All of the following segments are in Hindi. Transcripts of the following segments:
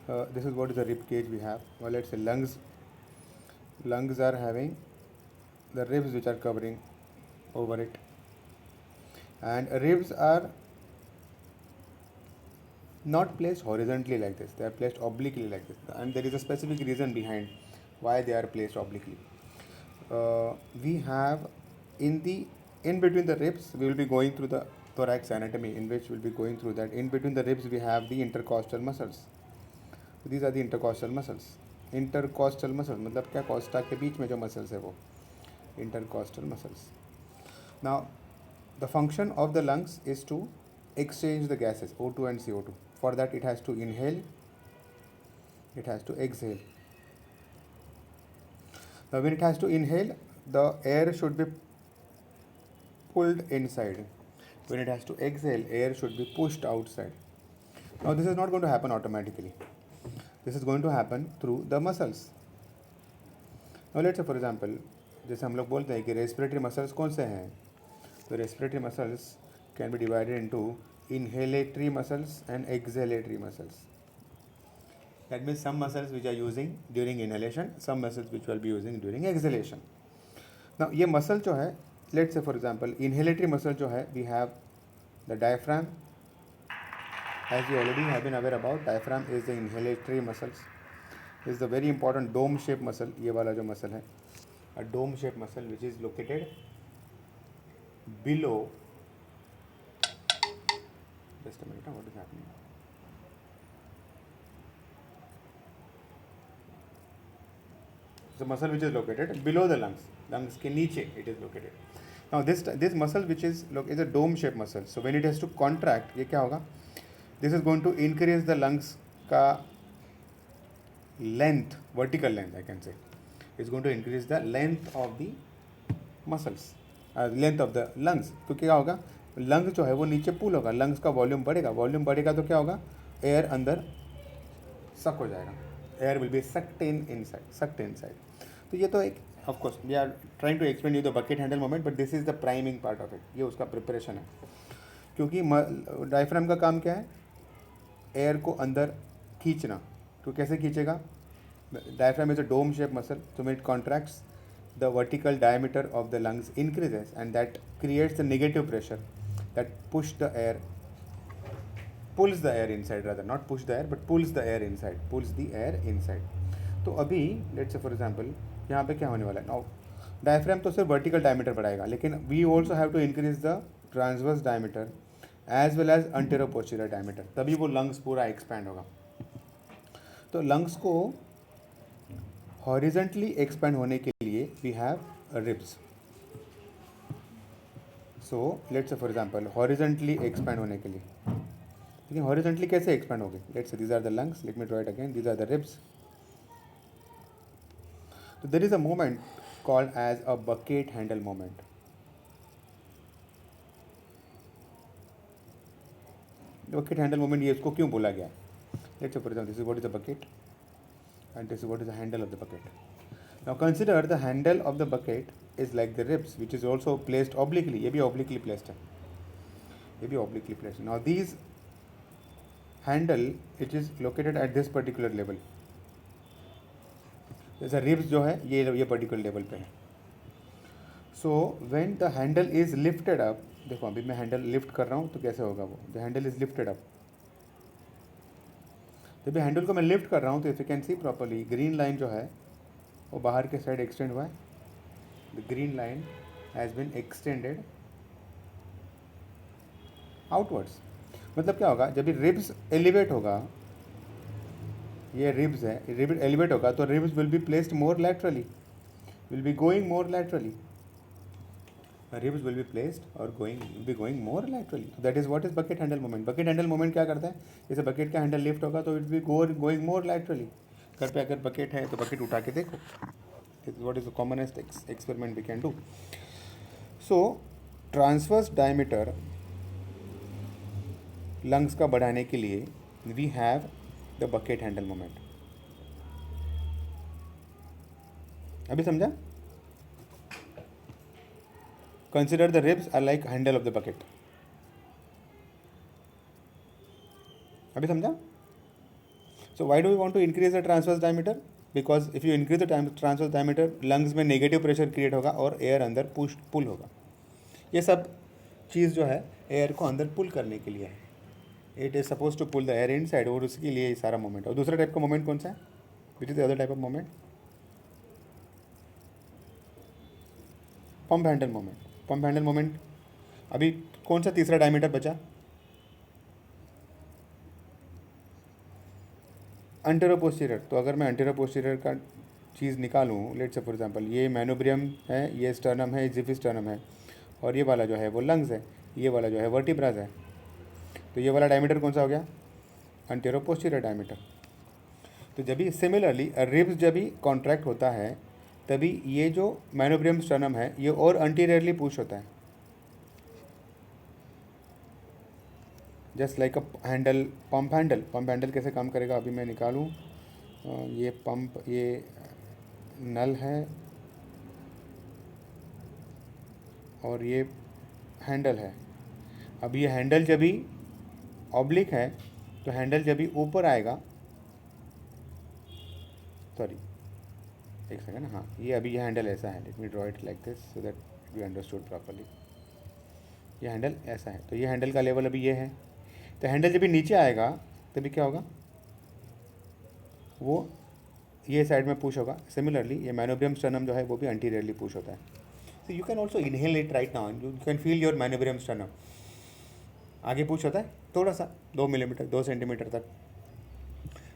This is what is the rib cage we have. Well, let's say lungs. Lungs are having the ribs which are covering over it, and ribs are not placed horizontally like this, they are placed obliquely like this, and there is a specific reason behind why they are placed obliquely. We have in the in between the ribs, we will be going through the thorax anatomy, in which we'll be going through that. In between the ribs we have the intercostal muscles. So these are the intercostal muscles. Intercostal muscles मतलब क्या, कोस्टा के बीच में जो मसल्स है वो intercostal muscles. Now the function of the lungs is to exchange the gases O2 and CO2. For that it has to inhale, it has to exhale. Now when it has to inhale, the air should be pulled inside. When it has to exhale, air should be pushed outside. Now this is not going to happen automatically. This is going to happen through the muscles. Now let's say for example, जैसे हम लोग बोलते हैं कि रेस्पिरेटरी मसल्स कौन से हैं, तो respiratory muscles can be divided into inhalatory muscles and exhalatory muscles. That means some muscles which are using during inhalation, some muscles which will be using during exhalation. Now ये muscle जो है, let's say for example inhalatory muscle जो है, we have the diaphragm. As you already have been aware about, diaphragm is the inhalatory muscles. Is the very important dome shaped muscle. ये वाला जो muscle है, a dome shaped muscle which is located below. Just a minute, what is happening? The muscle which is located below the lungs, lungs के नीचे it is located. Now this muscle which is a dome shaped muscle. So when it has to contract, ये क्या होगा? This is going to increase the lungs का length, vertical length I can say. It's going to increase the length of the muscles, length of the lungs. तो क्या होगा? लंग्स जो है वो नीचे पुल होगा, लंग्स का वॉल्यूम बढ़ेगा, वॉल्यूम बढ़ेगा तो क्या होगा? एयर अंदर सक हो जाएगा, air will be sucked inside. तो ये तो एक, of course we are trying to explain you the bucket handle moment, but this is the priming part of it. ये उसका प्रिपरेशन है, क्योंकि डायफ्राम का काम क्या है? एयर को अंदर खींचना. तो कैसे खींचेगा? Diaphragm is a dome shape muscle, so when it contracts, the vertical diameter of the lungs increases, and that creates the negative pressure that pulls the air inside, rather not push the air but pulls the air inside. तो अभी लेट्स से फॉर एग्जांपल यहाँ पे क्या होने वाला है? नाउ डायफ्राम तो सिर्फ वर्टिकल डायमीटर बढ़ाएगा, लेकिन we also have to increase the transverse diameter as well as antero posterior diameter, तभी वो लंग्स पूरा एक्सपैंड होगा. तो लंग्स को हॉरिजेंटली एक्सपैंड होने के लिए we have ribs. So let's say for example horizontally expand होने के लिए, लेकिन हॉरिजेंटली कैसे एक्सपैंड होगी? Let's say these are the lungs, let me draw it again, these are the ribs. So there is a moment called as a bucket handle moment. Bucket handle moment, ये इसको क्यों बोला गया? Let's say for example, this is what is the bucket, and this is what is the handle of the bucket. Now consider the handle of the bucket is like the ribs, which is also placed obliquely. ये भी obliquely placed है, ये भी obliquely placed. Now these handle, it is located at this particular level. जैसा रिब्स जो है ये पर्टिकुलर लेवल पे है. So when the handle is lifted up, देखो अभी मैं हैंडल लिफ्ट कर रहा हूँ तो कैसे होगा वो? The handle is lifted up. जब हैंडल को मैं लिफ्ट कर रहा हूँ तो if you can see properly, green line जो है वो बाहर के साइड एक्सटेंड हुआ है. The green line has been extended outwards. मतलब क्या होगा? जब ये रिब्स एलिवेट होगा, ये रिब्स है, रिब्स एलिवेट होगा तो ribs will be placed more laterally, will be going more laterally. Ribs will be placed और will be going more laterally. That is what is bucket handle moment. Bucket handle moment क्या करता है? जैसे बकेट का हैंडल लिफ्ट होगा तो it be going more laterally. घर पे अगर बकेट है तो बकेट उठा के देखो, is what is the commonest experiment we can do. So transverse diameter lungs का बढ़ाने के लिए we have the bucket handle moment. अभी समझा? Consider the ribs are like handle of the bucket. अभी समझा? So why do we want to increase the transverse diameter? Because if you increase the transverse diameter, lungs में नेगेटिव प्रेशर क्रिएट होगा और एयर अंदर पुश पुल होगा. ये सब चीज़ जो है एयर को अंदर पुल करने के लिए है. It is suppose to pull the air inside, और उसके लिए ये सारा मोमेंट. और दूसरा टाइप का मोमेंट कौन सा है? Which is the other type of moment? Pump handle moment. Pump handle moment. अभी कौन सा तीसरा डायमीटर बचा? अंटेरो पोस्टीरियर. तो अगर मैं अंटेरो पोस्टीरियर का चीज़ निकालूँ, लेट्स से फॉर एग्जांपल ये मैनोब्रियम है, ये स्टर्नम है, जिफी स्टर्नम है, और ये वाला जो है वो लंग्स है, ये वाला जो है वर्टिब्रास है. तो ये वाला डायमीटर कौन सा हो गया? अंटेरो पोस्टीरियर डायमीटर. तो जब भी सिमिलरली रिब्स जब भी कॉन्ट्रैक्ट होता है तभी ये जो मैनोब्रियम स्टर्नम है ये और अंटीरियरली पुश होता है. जस्ट लाइक अ handle, pump handle. Pump handle कैसे काम करेगा अभी मैं निकालूँ. ये पंप, ये नल है और ये हैंडल है. अब ये हैंडल जब भी ऑब्लिक है तो हैंडल जब भी ऊपर आएगा, सॉरी एक सेकेंड, हाँ ये अभी ये हैंडल ऐसा है. Let me draw it like this so that we understood properly. ये हैंडल ऐसा है, तो ये हैंडल का लेवल अभी ये है. तो हैंडल जब भी नीचे आएगा तभी क्या होगा, वो ये साइड में पुश होगा. सिमिलरली ये मैनोब्रियम स्टर्नम जो है वो भी अंटीरियरली पुश होता है. So you can also inhale it right now, you can feel your manubrium sternum. आगे पुश होता है थोड़ा सा 2 मिलीमीटर 2 सेंटीमीटर तक.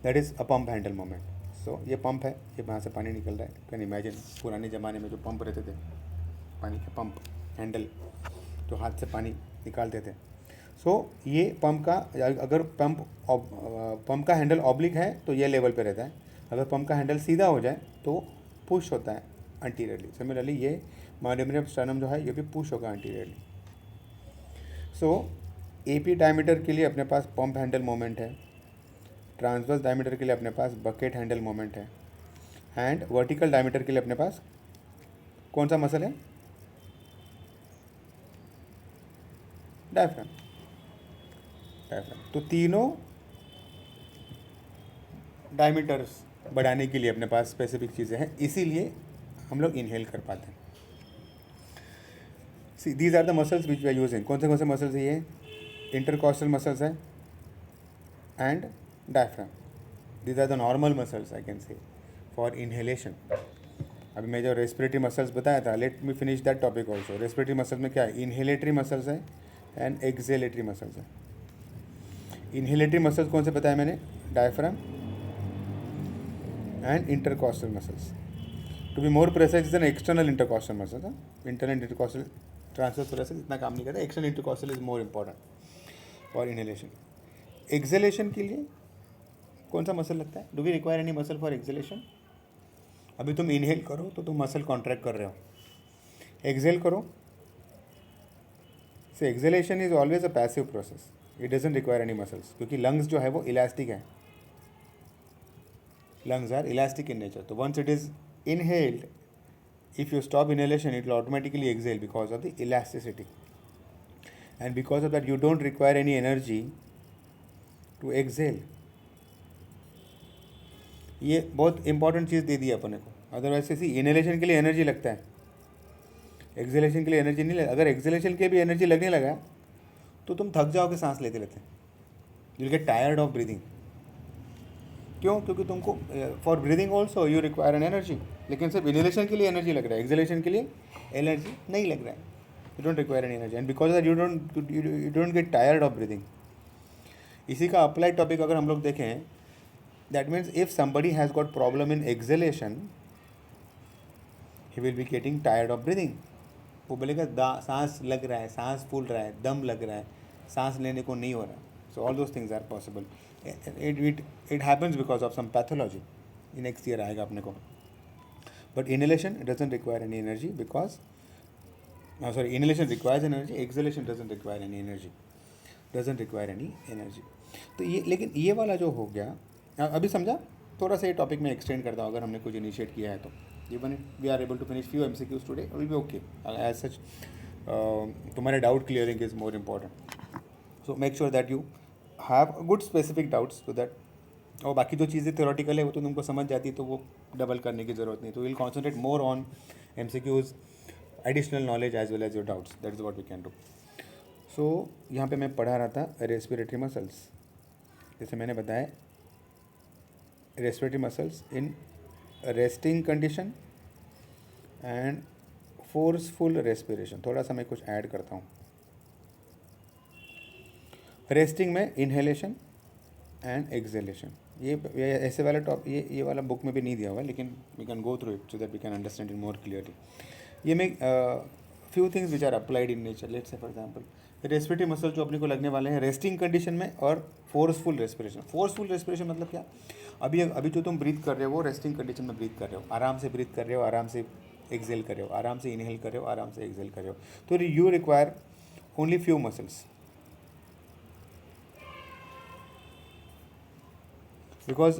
That is a pump handle moment. So ये पंप है, ये वहाँ से पानी निकल रहा है. कैन इमेजिन पुराने ज़माने में जो पंप रहते थे, पानी के पंप हैंडल, तो हाथ से पानी निकालते थे. सो ये पंप का, अगर पंप का हैंडल ऑब्लिक है तो ये लेवल पे रहता है. अगर पंप का हैंडल सीधा हो जाए तो पुश होता है अंटीरियरली. सिमिलरली ये मैनोब्रियम स्टर्नम जो है ये भी पुश होगा अंटीरियरली. सो एपी डायमीटर के लिए अपने पास पंप हैंडल मोमेंट है, ट्रांसवर्स डायमीटर के लिए अपने पास बकेट हैंडल मोमेंट है, एंड वर्टिकल डायमीटर के लिए अपने पास कौन सा मसल है? डायफ्राम. डायफ्राम. तो तीनों डायमीटर्स बढ़ाने के लिए अपने पास स्पेसिफिक चीज़ें हैं, इसीलिए हम लोग इनहेल कर पाते हैं. See these are the muscles which we are using. कौन से मसल्स है ये? इंटरकॉस्टल मसल्स है and diaphragm. These are the normal muscles I can say for inhalation. अभी मैं जो रेस्पिरेटरी मसल्स बताया था, let me finish that topic also. Respiratory muscles में क्या है? इनहेलेटरी मसल्स है एंड एक्सेलेटरी मसल्स है. इनहेलेटरी मसल्स कौन से बताया मैंने? Diaphragm and intercostal muscles. To be more precise is an external intercostal muscles. Internal intercostal transverse थोड़ा सा इतना काम नहीं करता. External intercostal is more important for inhalation. Exhalation के लिए कौन सा मसल लगता है? Do we require any muscle for exhalation? अभी तुम इनहेल करो तो तुम मसल कॉन्ट्रैक्ट कर रहे हो. एक्सेल करो, so exhalation is always a passive process. It doesn't require any muscles, क्योंकि लंग्स जो है वो इलास्टिक है. lungs are elastic in nature. So once it is inhaled, if you stop inhalation, it will automatically exhale because of the elasticity. And because of that, you don't require any energy to exhale. ये बहुत इंपॉर्टेंट चीज़ दे दी अपने को. अदरवाइज किसी इनहेलेशन के लिए एनर्जी लगता है, एक्सेलेशन के लिए एनर्जी नहीं लगता. अगर एक्सेलेशन के भी एनर्जी लगने लगा तो तुम थक जाओगे सांस लेते लेते. You will get tired of breathing. क्यों? क्योंकि तुमको for breathing also you require an energy. लेकिन सिर्फ इनहेलेशन के लिए एनर्जी लग रहा है, एक्सेलेशन के लिए एनर्जी नहीं लग रहा है. You don't require any energy and because that you don't get tired of breathing. इसी का अप्लाइड टॉपिक अगर हम लोग देखें, that means if somebody has got problem in acceleration, he will be getting tired of breathing. वो बोलेगा सांस लग रहा है, सांस फूल रहा है, दम लग रहा है, सांस लेने को नहीं हो रहा. So all those things are possible. It happens because of some pathology. Next year आएगा अपने को. But inhalation doesn't require any energy because inhalation requires energy. Exhalation doesn't require any energy. तो ये, लेकिन ये वाला जो हो गया, अभी समझा? थोड़ा सा ये टॉपिक में एक्सटेंड करता हूँ. अगर हमने कुछ इनिशिएट किया है तो even we are able to finish few MCQs today, will be okay. As such तुम्हारे doubt clearing is more important. So make sure that you have good specific doubts so that और बाकी जो चीज़ें थ्योरेटिकल है वो तो तुमको समझ जाती है, तो वो डबल करने की ज़रूरत नहीं. तो will concentrate more on MCQs, additional knowledge as well as your doubts. That is what we can do. So यहाँ पे मैं पढ़ा रहा था रेस्पिरेटरी मसल्स. जैसे मैंने बताया, respiratory muscles in resting condition and forceful respiration. थोड़ा सा मैं कुछ ऐड करता हूँ. रेस्टिंग में इनहेलेशन एंड एक्सेलेशन. ये ऐसे वाला ये वाला बुक में भी नहीं दिया हुआ, लेकिन we can go through it so that we can understand it more clearly. ये में few things which are applied in nature. Let's say for example respiratory muscle जो अपने को लगने वाले हैं रेस्टिंग कंडीशन में और फोर्सफुल रेस्पिरेशन. फोर्सफुल रेस्पिरेशन मतलब क्या? अभी जो तुम ब्रीथ कर रहे हो वो रेस्टिंग कंडीशन में ब्रीथ कर रहे हो, आराम से ब्रीथ कर रहे हो, आराम से एक्सेल कर रहे हो, आराम से इनहेल कर रहे हो, आराम से एक्सेल कर रहे हो. तो you require only few muscles because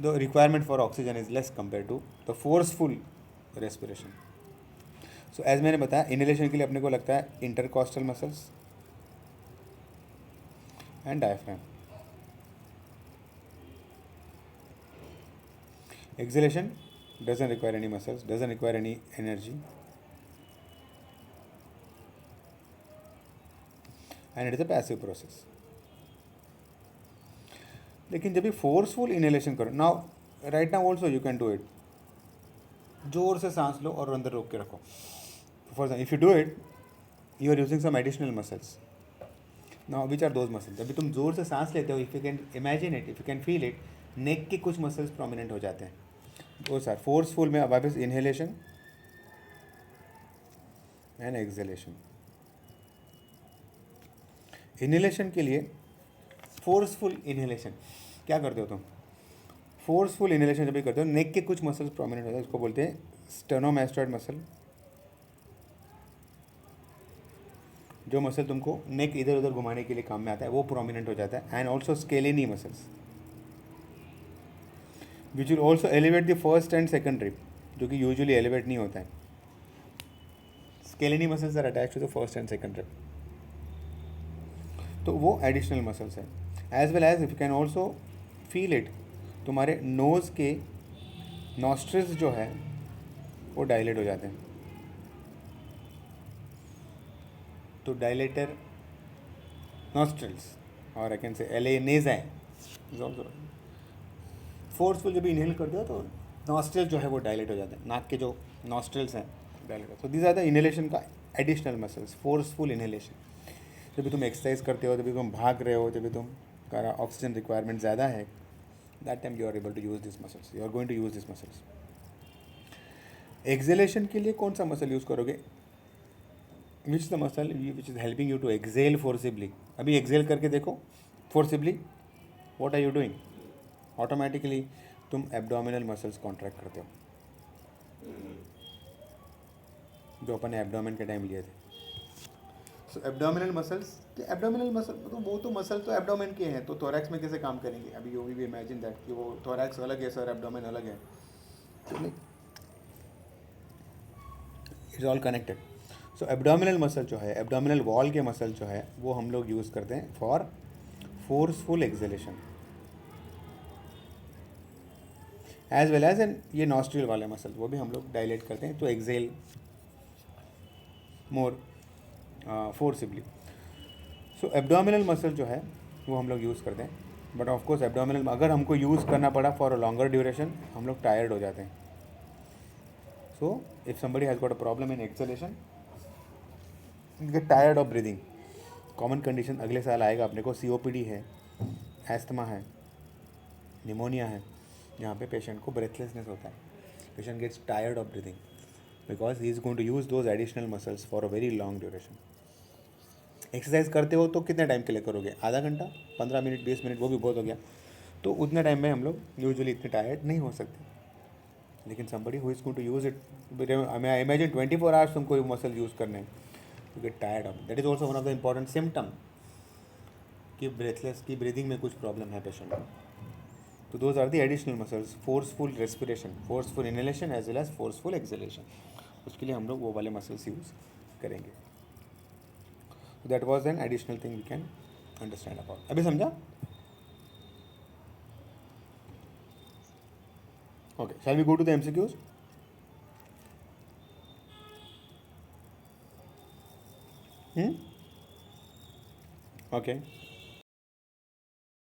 the requirement for oxygen is less compared to the forceful respiration. So as मैंने बताया, इनहेलेशन के लिए अपने को लगता है intercostal muscles and diaphragm. Acceleration doesn't require any muscles, doesn't require any energy, and it is a passive process. लेकिन जब भी फोर्सफुल इनहेलेशन करो, now right now also you can do it. जोर से सांस लो और अंदर रोक के रखो. For example if you do it, you are using some additional muscles. Now which are those muscles? अभी तुम जोर से सांस लेते हो, if you can imagine it, if you can feel it, neck के कुछ मसल्स प्रोमिनेंट हो जाते हैं. वो सर फोर्सफुल में वापस इनहेलेशन एंड एक्सेलेशन. इनहेलेशन के लिए फोर्सफुल इनहेलेशन क्या करते हो तुम? फोर्सफुल इनहेलेशन जब भी करते हो, नेक के कुछ मसल्स प्रोमिनेंट होते हैं, उसको बोलते हैं स्टेनोमास्टॉइड मसल. जो मसल तुमको नेक इधर उधर घुमाने के लिए काम में आता है वो प्रोमिनेंट हो जाता है. And also scaleni muscles which will also elevate the first and second rib, जो कि यूजुअली एलिवेट नहीं होता है. Scaleni muscles are attach to the first and second rib. तो वो एडिशनल मसल्स है. As well as if you can also feel it, तुम्हारे नोज़ के नॉस्ट्रिल्स जो है वो डायलेट हो जाते हैं. तो डायलेटर नॉस्ट्रिल्स और आई कैन से एले नेज़ाई इज ऑल्सो. फोर्सफुल जब इनहेल करते हो तो नॉस्ट्रिल्स जो है वो डायलेट हो जाते हैं, नाक के जो नॉस्ट्रिल्स हैं डायलेट होते हैं. तो दीज आर द इनहेलेशन का एडिशनल मसल्स. फोर्सफुल इनहेलेशन जब भी तुम एक्सरसाइज करते हो, जब भी तुम भाग रहे हो, जब भी तुम का ऑक्सीजन रिक्वायरमेंट ज़्यादा है, that time you are able to use this muscles, you are going to use this muscles. Exhalation के लिए कौन सा मसल यूज़ करोगे? Which the muscle which is helping you to exhale forcibly. अभी एक्सेल करके देखो forcibly. What are you doing? Automatically तुम एब्डोमिनल मसल्स कॉन्ट्रैक्ट करते हो, जो अपन ने एब्डोमेन के टाइम लिए थे. सो एब्डोमिनल मसल्स, एब्डोमिनल मसल तो वो तो मसल तो एब्डोमेन के हैं, तो थोरैक्स में कैसे काम करेंगे? अभी यू भी इमेजिन दैट कि वो थोरैक्स अलग है सर, एब्डोमेन अलग है. It's all connected. So abdominal muscle जो है, एब्डोमिनल वॉल के मसल जो है, वो हम लोग यूज़ करते हैं for forceful exhalation as well as. And ये नॉस्ट्रिल वाले मसल वो भी हम लोग डायलेट करते हैं, तो exhale more forcibly. So abdominal muscle जो है वो हम लोग यूज़ करते हैं. बट ऑफ कोर्स एब्डोमिनल अगर हमको यूज़ करना पड़ा फॉर अ लॉन्गर ड्यूरेशन, हम लोग टायर्ड हो जाते हैं. So if somebody has got a problem in acceleration, gate tired of breathing. Common condition अगले साल आएगा अपने को, COPD है, एस्थमा है, निमोनिया है, जहाँ पे पेशेंट को ब्रेथलेसनेस होता है. Patient gets tired of breathing because he is going to use those additional muscles for a very long duration. Exercise करते हो तो कितने टाइम के लिए करोगे? आधा घंटा, 15 मिनट, 20 मिनट, वो भी बहुत हो गया. तो उतने टाइम में हम लोग यूजुअली इतने टायर्ड नहीं हो सकते. लेकिन somebody who is going to use it, I imagine 24 hours तुमको ये मसल यूज़ करने हैं, you get tired of. That is also one of the important symptom कि ब्रेथलेस की ब्रीदिंग में कुछ प्रॉब्लम है पेशेंट. तो those are the additional muscles. Forceful respiration, forceful inhalation as well as forceful exhalation, उसके लिए हम लोग वो वाले मसल्स यूज़ करेंगे. That was an additional thing we can understand about. अभी समझा? Okay, shall we go to the MCQs? Okay.